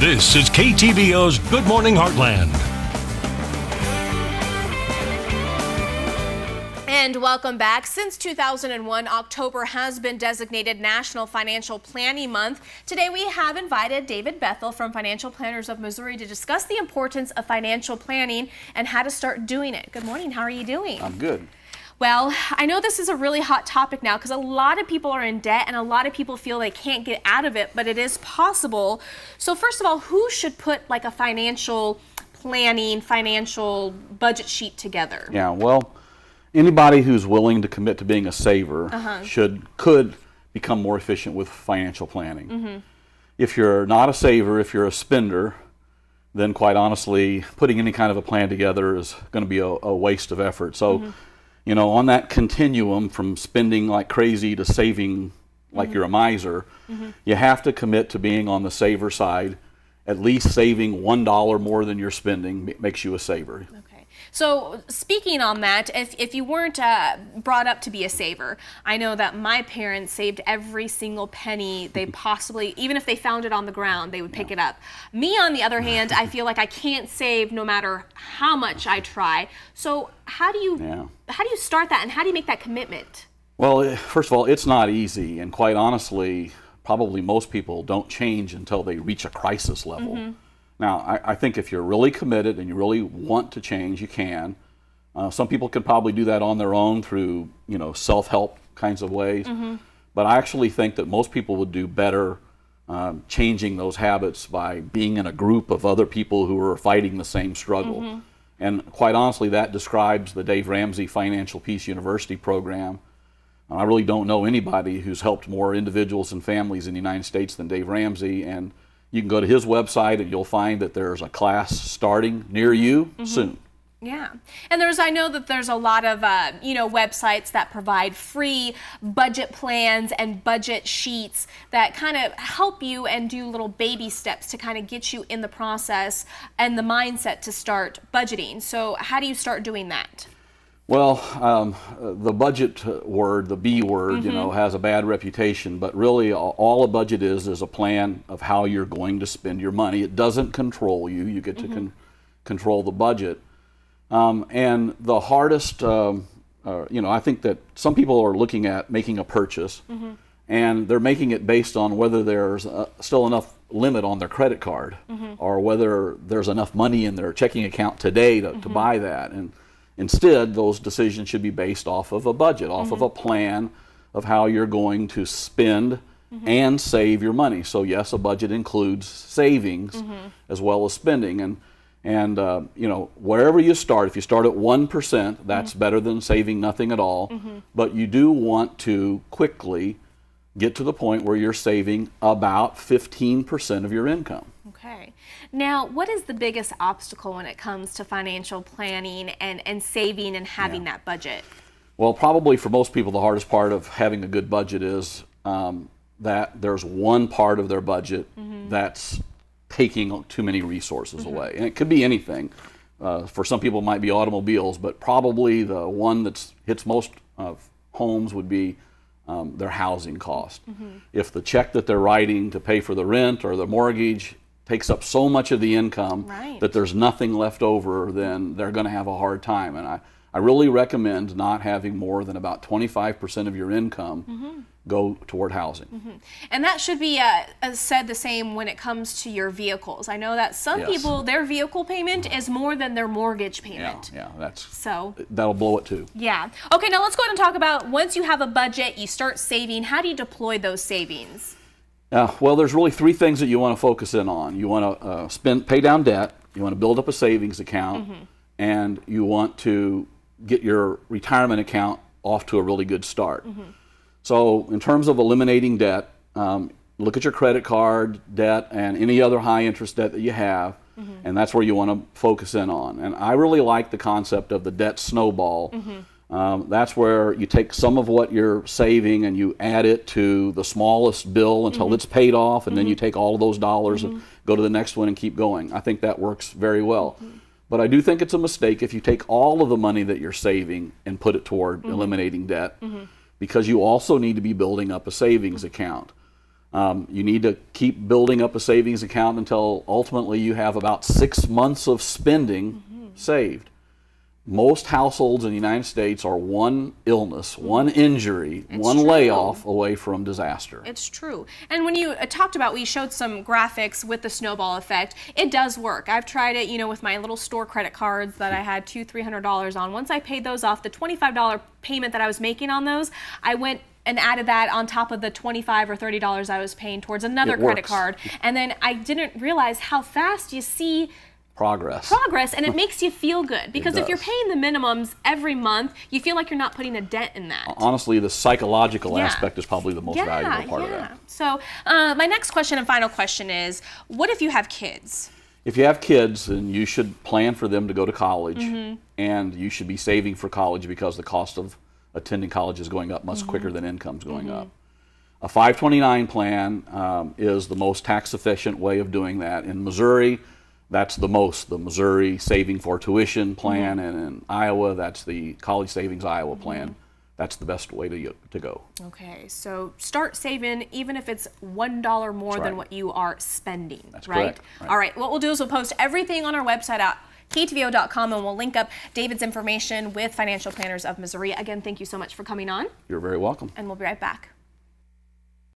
This is KTVO's Good Morning Heartland. And welcome back. Since 2001, October has been designated National Financial Planning Month. Today we have invited David Bethel from Financial Planners of Missouri to discuss the importance of financial planning and how to start doing it. Good morning. How are you doing? I'm good. Well, I know this is a really hot topic now because a lot of people are in debt and a lot of people feel they can't get out of it, but it is possible. So first of all, who should put like a financial planning, financial budget sheet together? Yeah, well, anybody who's willing to commit to being a saver could become more efficient with financial planning. If you're not a saver, if you're a spender, then quite honestly, putting any kind of a plan together is going to be a waste of effort. So, you know, on that continuum from spending like crazy to saving like you're a miser, you have to commit to being on the saver side. At least saving $1 more than you're spending makes you a saver. Okay. So speaking on that, if you weren't brought up to be a saver, I know that my parents saved every single penny they possibly, even if they found it on the ground, they would pick it up. Me, on the other hand, I feel like I can't save no matter how much I try. So how do you start that, and how do you make that commitment? Well, first of all, it's not easy, and quite honestly, probably most people don't change until they reach a crisis level. Now, I think if you're really committed and you really want to change, you can. Some people can probably do that on their own through, you know, self-help kinds of ways. But I actually think that most people would do better changing those habits by being in a group of other people who are fighting the same struggle. And quite honestly, that describes the Dave Ramsey Financial Peace University program. I really don't know anybody who's helped more individuals and families in the United States than Dave Ramsey, and you can go to his website and you'll find that there's a class starting near you soon. Yeah, and I know that there's a lot of websites that provide free budget plans and budget sheets that kind of help you and do little baby steps to kind of get you in the process and the mindset to start budgeting. So how do you start doing that? Well, the budget word, the B word, you know, has a bad reputation, but really all a budget is a plan of how you're going to spend your money. It doesn't control you. You get to control the budget. And the hardest, you know, I think that some people are looking at making a purchase, and they're making it based on whether there's still enough limit on their credit card or whether there's enough money in their checking account today to buy that. And instead, those decisions should be based off of a budget, off of a plan of how you're going to spend and save your money. So yes, a budget includes savings as well as spending. And you know, wherever you start, if you start at 1%, that's better than saving nothing at all. But you do want to quickly get to the point where you're saving about 15% of your income. Okay. Now, what is the biggest obstacle when it comes to financial planning and saving and having that budget? Well, probably for most people, the hardest part of having a good budget is that there's one part of their budget that's taking too many resources away. And it could be anything. For some people, it might be automobiles, but probably the one that hits most homes would be their housing cost. If the check that they're writing to pay for the rent or the mortgage takes up so much of the income that there's nothing left over, then they're going to have a hard time. And I really recommend not having more than about 25% of your income go toward housing. And that should be said the same when it comes to your vehicles. I know that some people, their vehicle payment is more than their mortgage payment. Yeah, that'll blow it too. Yeah. Okay, now let's go ahead and talk about, once you have a budget, you start saving, how do you deploy those savings? Well, there's really three things that you want to focus in on. You want to pay down debt, you want to build up a savings account, and you want to get your retirement account off to a really good start. So in terms of eliminating debt, look at your credit card debt and any other high interest debt that you have, and that's where you want to focus in on. And I really like the concept of the debt snowball. That's where you take some of what you're saving and you add it to the smallest bill until it's paid off, and then you take all of those dollars and go to the next one and keep going. I think that works very well. But I do think it's a mistake if you take all of the money that you're saving and put it toward eliminating debt, because you also need to be building up a savings account. You need to keep building up a savings account until ultimately you have about 6 months of spending saved. Most households in the United States are one illness, one injury, one layoff away from disaster. It's true. And when you talked about, we showed some graphics with the snowball effect, it does work. I've tried it, you know, with my little store credit cards that I had $200-300 on. Once I paid those off, the $25 payment that I was making on those, I went and added that on top of the $25 or $30 I was paying towards another credit card. And then I didn't realize how fast you see progress, and it makes you feel good, because if you're paying the minimums every month, you feel like you're not putting a dent in that. Honestly, the psychological aspect is probably the most valuable part of that. So my next question and final question is, what if you have kids? If you have kids, then you should plan for them to go to college, and you should be saving for college, because the cost of attending college is going up much quicker than income's going up. A 529 plan is the most tax efficient way of doing that. In Missouri, that's the Missouri Saving for Tuition plan, and in Iowa, that's the College Savings Iowa plan. That's the best way to go. Okay, so start saving even if it's $1 more than what you are spending, That's right? correct. All right, what we'll do is we'll post everything on our website at ktvo.com, and we'll link up David's information with Financial Planners of Missouri. Again, thank you so much for coming on. You're very welcome. And we'll be right back.